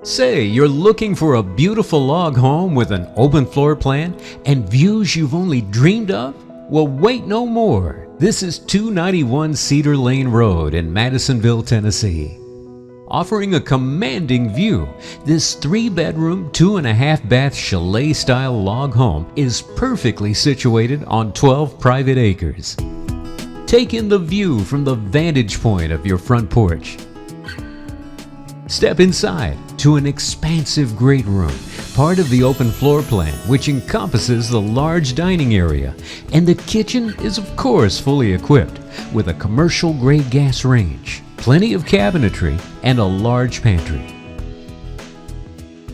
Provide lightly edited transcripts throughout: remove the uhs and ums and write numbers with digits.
Say, you're looking for a beautiful log home with an open floor plan and views you've only dreamed of? Well, wait no more. This is 291 Cedar Lane Road in Madisonville, Tennessee. Offering a commanding view, this 3-bedroom, 2.5-bath chalet-style log home is perfectly situated on 12 private acres. Take in the view from the vantage point of your front porch. Step inside to an expansive great room, part of the open floor plan, which encompasses the large dining area, and the kitchen is of course fully equipped with a commercial-grade gas range, plenty of cabinetry, and a large pantry.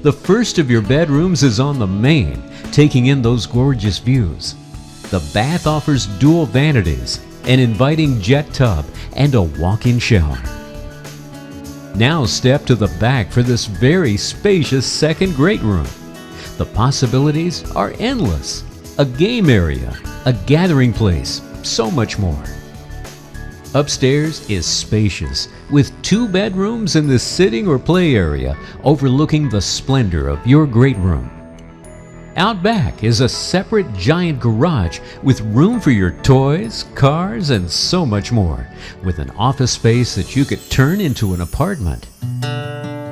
The first of your bedrooms is on the main, taking in those gorgeous views. The bath offers dual vanities, an inviting jet tub, and a walk-in shower. Now step to the back for this very spacious second great room. The possibilities are endless. A game area, a gathering place, so much more. Upstairs is spacious, with 2 bedrooms in the sitting or play area overlooking the splendor of your great room. Out back is a separate giant garage with room for your toys, cars, and so much more, with an office space that you could turn into an apartment.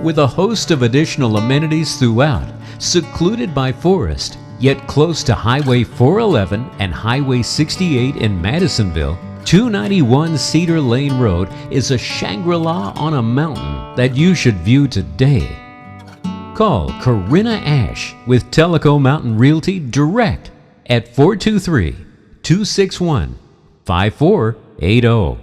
With a host of additional amenities throughout, secluded by forest, yet close to Highway 411 and Highway 68 in Madisonville, 291 Cedar Lane Road is a Shangri-La on a mountain that you should view today. Call Corrina Ashe with Tellico Mountain Realty direct at 423-261-5480.